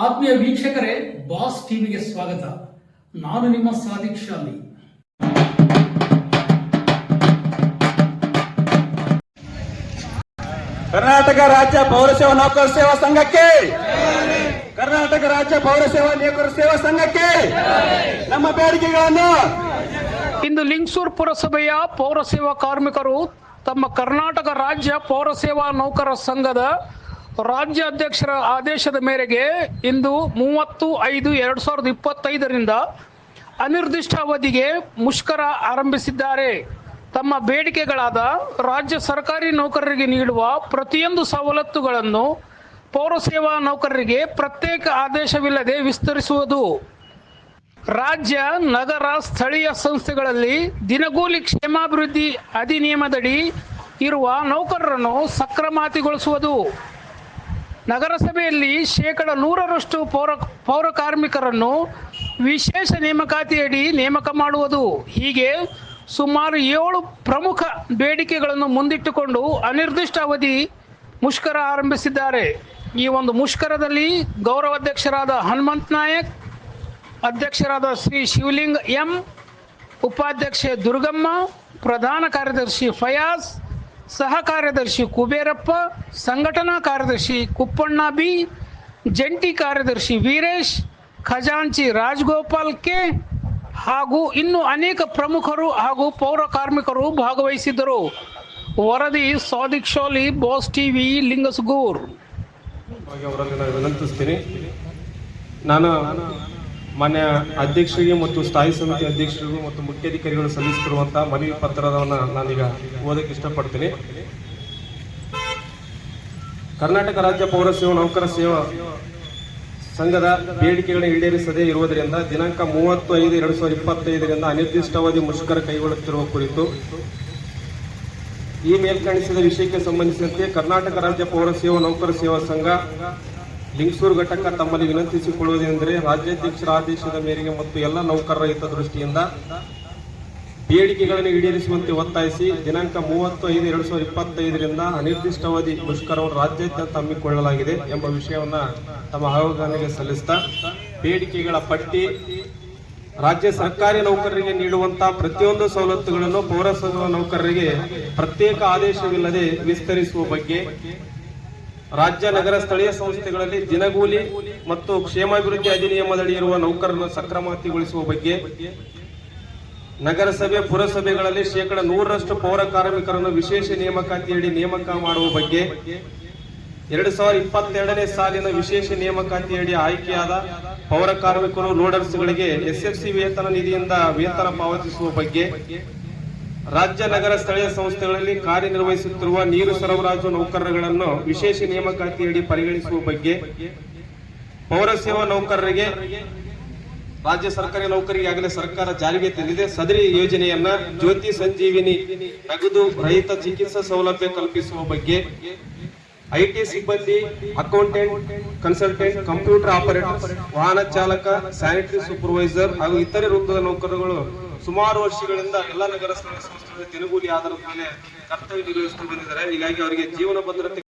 ಆತ್ಮೀಯ ವೀಕ್ಷಕರೇ, ಬಾಸ್ ಟಿವಿಗೆ ಸ್ವಾಗತ. ನಾನು ನಿಮ್ಮ ಸಾದಿಕ್ ಶಾಲಿ. ಕರ್ನಾಟಕ ರಾಜ್ಯ ಪೌರಸೇವಾ ನೌಕರ ಸೇವಾ ಸಂಘಕ್ಕೆ, ಕರ್ನಾಟಕ ರಾಜ್ಯ ಪೌರಸೇವಾ ನೌಕರ ಸೇವಾ ಸಂಘಕ್ಕೆ ನಮ್ಮ ಬೇಡಿಕೆಗಳನ್ನು ಇಂದು ಲಿಂಗಸೂರು ಪುರಸಭೆಯ ಪೌರಸೇವಾ ಕಾರ್ಮಿಕರು ತಮ್ಮ ಕರ್ನಾಟಕ ರಾಜ್ಯ ಪೌರಸೇವಾ ನೌಕರ ಸಂಘದ ರಾಜ್ಯ ಅಧ್ಯಕ್ಷರ ಆದೇಶದ ಮೇರೆಗೆ ಇಂದು 30/5/2025ರಿಂದ ಅನಿರ್ದಿಷ್ಟ ಅವಧಿಗೆ ಮುಷ್ಕರ ಆರಂಭಿಸಿದ್ದಾರೆ. ತಮ್ಮ ಬೇಡಿಕೆಗಳಾದ ರಾಜ್ಯ ಸರ್ಕಾರಿ ನೌಕರರಿಗೆ ನೀಡುವ ಪ್ರತಿಯೊಂದು ಸವಲತ್ತುಗಳನ್ನು ಪೌರಸೇವಾ ನೌಕರರಿಗೆ ಪ್ರತ್ಯೇಕ ಆದೇಶವಿಲ್ಲದೆ ವಿಸ್ತರಿಸುವುದು, ರಾಜ್ಯ ನಗರ ಸ್ಥಳೀಯ ಸಂಸ್ಥೆಗಳಲ್ಲಿ ದಿನಗೂಲಿ ಕ್ಷೇಮಾಭಿವೃದ್ಧಿ ಅಧಿನಿಯಮದಡಿ ಇರುವ ನೌಕರರನ್ನು ಸಕ್ರಮಾತಿಗೊಳಿಸುವುದು, ನಗರಸಭೆಯಲ್ಲಿ 100% ಪೌರ ಕಾರ್ಮಿಕರನ್ನು ವಿಶೇಷ ನೇಮಕಾತಿಯಡಿ ನೇಮಕ ಮಾಡುವುದು. ಹೀಗೆ ಸುಮಾರು 7 ಪ್ರಮುಖ ಬೇಡಿಕೆಗಳನ್ನು ಮುಂದಿಟ್ಟುಕೊಂಡು ಅನಿರ್ದಿಷ್ಟ ಅವಧಿ ಮುಷ್ಕರ ಆರಂಭಿಸಿದ್ದಾರೆ. ಈ ಒಂದು ಮುಷ್ಕರದಲ್ಲಿ ಗೌರವಾಧ್ಯಕ್ಷರಾದ ಹನುಮಂತ್ ನಾಯಕ್, ಅಧ್ಯಕ್ಷರಾದ ಶ್ರೀ ಶಿವಲಿಂಗ ಎಂ, ಉಪಾಧ್ಯಕ್ಷೆ ದುರ್ಗಮ್ಮ, ಪ್ರಧಾನ ಕಾರ್ಯದರ್ಶಿ ಫಯಾಜ್, ಸಹ ಕಾರ್ಯದರ್ಶಿ ಕುಬೇರಪ್ಪ, ಸಂಘಟನಾ ಕಾರ್ಯದರ್ಶಿ ಕುಪ್ಪಣ್ಣ ಬಿ, ಜಂಟಿ ಕಾರ್ಯದರ್ಶಿ ವೀರೇಶ್, ಖಜಾಂಚಿ ರಾಜಗೋಪಾಲ್ ಕೆ ಹಾಗೂ ಇನ್ನು ಅನೇಕ ಪ್ರಮುಖರು ಹಾಗೂ ಪೌರ ಕಾರ್ಮಿಕರು ಭಾಗವಹಿಸಿದ್ದರು. ವರದಿ ಸಾದಿಕ್ ಶಾಲಿ, ಬಾಸ್ ಟಿವಿ, ಲಿಂಗಸಗೂರ್. ವಿನಂತಿಸ್ತೀನಿ. ನಾನು ಮಾನ್ಯ ಅಧ್ಯಕ್ಷರಿಗೆ ಮತ್ತು ಸ್ಥಾಯಿ ಸಮಿತಿ ಅಧ್ಯಕ್ಷರಿಗೂ ಮತ್ತು ಮುಖ್ಯಾಧಿಕಾರಿಗಳು ಸಲ್ಲಿಸುತ್ತಿರುವಂತಹ ಮನವಿ ಪತ್ರವನ್ನು ನಾನೀಗ ಓದಕ್ಕೆ ಇಷ್ಟಪಡ್ತೀನಿ. ಕರ್ನಾಟಕ ರಾಜ್ಯ ಪೌರಸೇವಾ ನೌಕರ ಸೇವಾ ಸಂಘದ ಬೇಡಿಕೆಗಳನ್ನು ಈಡೇರಿಸದೇ ಇರುವುದರಿಂದ ದಿನಾಂಕ 30/5/2025ರಿಂದ ಅನಿರ್ದಿಷ್ಟಾವಧಿ ಮುಷ್ಕರ ಕೈಗೊಳ್ಳುತ್ತಿರುವ ಕುರಿತು ಈ ಮೇಲ್ಕಾಣಿಸಿದ ವಿಷಯಕ್ಕೆ ಸಂಬಂಧಿಸಿದಂತೆ ಕರ್ನಾಟಕ ರಾಜ್ಯ ಪೌರಸೇವಾ ನೌಕರ ಸೇವಾ ಸಂಘ ಲಿಂಗಸೂರು ಘಟಕ ತಮ್ಮಲ್ಲಿ ವಿನಂತಿಸಿಕೊಳ್ಳುವುದೆಂದರೆ ರಾಜ್ಯಾಧ್ಯಕ್ಷರ ಆದೇಶದ ಮೇರೆಗೆ ಮತ್ತು ಎಲ್ಲ ನೌಕರರ ಹಿತದೃಷ್ಟಿಯಿಂದ ಬೇಡಿಕೆಗಳನ್ನು ಈಡೇರಿಸುವಂತೆ ಒತ್ತಾಯಿಸಿ ದಿನಾಂಕ 30/5/2025ರಿಂದ ಅನಿರ್ದಿಷ್ಟಾವಧಿ ಮುಷ್ಕರವನ್ನು ರಾಜ್ಯಾದ್ಯಂತ ಹಮ್ಮಿಕೊಳ್ಳಲಾಗಿದೆ ಎಂಬ ವಿಷಯವನ್ನು ತಮ್ಮ ಅವಗಣನೆಗೆ ಸಲ್ಲಿಸ್ತಾ, ಬೇಡಿಕೆಗಳ ಪಟ್ಟಿ: ರಾಜ್ಯ ಸರ್ಕಾರಿ ನೌಕರರಿಗೆ ನೀಡುವಂತಹ ಪ್ರತಿಯೊಂದು ಸವಲತ್ತುಗಳನ್ನು ಪೌರಸೇವಾ ನೌಕರರಿಗೆ ಪ್ರತ್ಯೇಕ ಆದೇಶವಿಲ್ಲದೆ ವಿಸ್ತರಿಸುವ ಬಗ್ಗೆ, ರಾಜ್ಯ ನಗರ ಸ್ಥಳೀಯ ಸಂಸ್ಥೆಗಳಲ್ಲಿ ದಿನಗೂಲಿ ಮತ್ತು ಕ್ಷೇಮಾಭಿವೃದ್ಧಿ ಅಧಿನಿಯಮದಡಿ ಇರುವ ನೌಕರರನ್ನು ಸಕ್ರಮಾತಿಗೊಳಿಸುವ ಬಗ್ಗೆ, ನಗರಸಭೆ ಪುರಸಭೆಗಳಲ್ಲಿ 100% ಪೌರ ಕಾರ್ಮಿಕರನ್ನು ವಿಶೇಷ ನೇಮಕಾತಿಯಡಿ ನೇಮಕ ಮಾಡುವ ಬಗ್ಗೆ, 2022ನೇ ಸಾಲಿನ ವಿಶೇಷ ನೇಮಕಾತಿಯಡಿ ಆಯ್ಕೆಯಾದ ಪೌರ ಕಾರ್ಮಿಕರು ಲೋಡರ್ಸ್ಗಳಿಗೆ SFC ವೇತನ ನಿಧಿಯಿಂದ ವೇತನ ಪಾವತಿಸುವ ಬಗ್ಗೆ, ರಾಜ್ಯ ನಗರ ಸ್ಥಳೀಯ ಸಂಸ್ಥೆಗಳಲ್ಲಿ ಕಾರ್ಯನಿರ್ವಹಿಸುತ್ತಿರುವ ನೀರು ಸರಬರಾಜು ನೌಕರರುಗಳನ್ನು ವಿಶೇಷ ನೇಮಕಾತಿಯಡಿ ಪರಿಗಣಿಸುವ ಬಗ್ಗೆ, ಪೌರಸೇವಾ ನೌಕರರಿಗೆ ರಾಜ್ಯ ಸರ್ಕಾರಿ ನೌಕರಿಗೆ ಆಗಲೇ ಸರ್ಕಾರ ಜಾರಿಗೆ ತಂದಿದೆ ಸದರಿ ಯೋಜನೆಯನ್ನ ಜ್ಯೋತಿ ಸಂಜೀವಿನಿ ನಗದು ರಹಿತ ಚಿಕಿತ್ಸಾ ಸೌಲಭ್ಯ ಕಲ್ಪಿಸುವ ಬಗ್ಗೆ, IT ಸಿಬ್ಬಂದಿ, ಅಕೌಂಟೆಂಟ್, ಕನ್ಸಲ್ಟೆಂಟ್, ಕಂಪ್ಯೂಟರ್ ಆಪರೇಟರ್, ವಾಹನ ಚಾಲಕ, ಸ್ಯಾನಿಟರಿ ಸೂಪರ್ವೈಸರ್ ಹಾಗೂ ಇತರೆ ವೃತ್ತದ ನೌಕರರುಗಳು ಸುಮಾರು ವರ್ಷಗಳಿಂದ ಎಲ್ಲ ನಗರ ಸ್ಥಳೀಯ ಸಂಸ್ಥೆಗಳ ದಿನಗೂಲಿ ಆಧಾರದ ಮೇಲೆ ಕರ್ತವ್ಯ ನಿರ್ವಹಿಸುತ್ತಾ ಬಂದಿದ್ದಾರೆ. ಹೀಗಾಗಿ ಅವರಿಗೆ ಜೀವನ ಭದ್ರತೆ